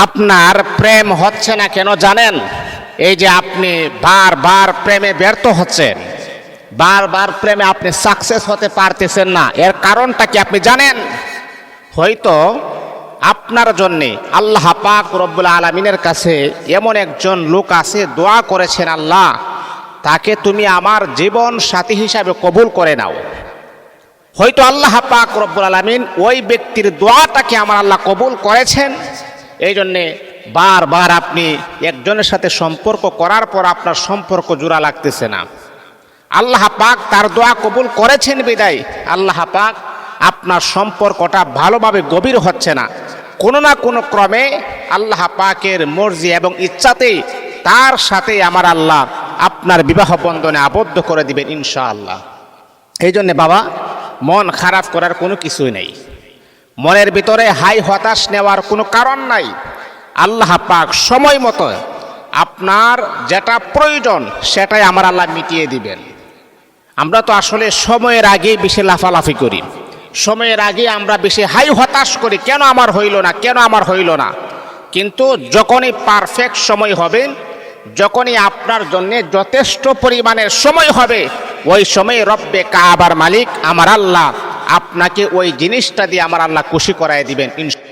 আপনার প্রেম হচ্ছে না কেন জানেন? এই যে আপনি বারবার প্রেমে ব্যর্থ হচ্ছেন, বারবার প্রেমে আপনি সাকসেস হতে পারতেছেন না, এর কারণটা কি আপনি জানেন? হয়তো আপনার জন্যে আল্লাহ পাক রব্বুল আলামিনের কাছে এমন একজন লোক আছে, দোয়া করেছেন, আল্লাহ তাকে তুমি আমার জীবন সাথী হিসাবে কবুল করে নাও। হয়তো আল্লাহ পাক রব্বুল আলামিন ওই ব্যক্তির দোয়াটাকে আমার আল্লাহ কবুল করেছেন। এই জন্যে বারবার আপনি একজনের সাথে সম্পর্ক করার পর আপনার সম্পর্ক জোড়া লাগতেছে না। আল্লাহ পাক তার দোয়া কবুল করেছেন বিদায় আল্লাহ পাক আপনার সম্পর্কটা ভালোভাবে গভীর হচ্ছে না। কোনো না কোনো ক্রমে আল্লাহ পাকের মর্জি এবং ইচ্ছাতেই তার সাথে আমার আল্লাহ আপনার বিবাহ বন্ধনে আবদ্ধ করে দিবেন ইনশাআল্লাহ। এই জন্যে বাবা, মন খারাপ করার কোনো কিছুই নেই, মনের ভিতরে হাই হতাশ নেওয়ার কোনো কারণ নাই। আল্লাহ পাক সময় মতো আপনার যেটা প্রয়োজন সেটাই আমার আল্লাহ মিটিয়ে দিবেন। আমরা তো আসলে সময়ের আগেই বেশি লাফালাফি করি, সময়ের আগে আমরা বেশি হাই হতাশ করি, কেন আমার হইল না, কেন আমার হইল না। কিন্তু যখনই পারফেক্ট সময় হবে, যখনই আপনার জন্য যথেষ্ট পরিমাণের সময় হবে, ওই সময় রব্বে কাবার মালিক আমার আল্লাহ আপনাকে ওই জিনিসটা দিয়ে আমার আল্লাহ খুশি করায় দিবেন ইনশাআল্লাহ।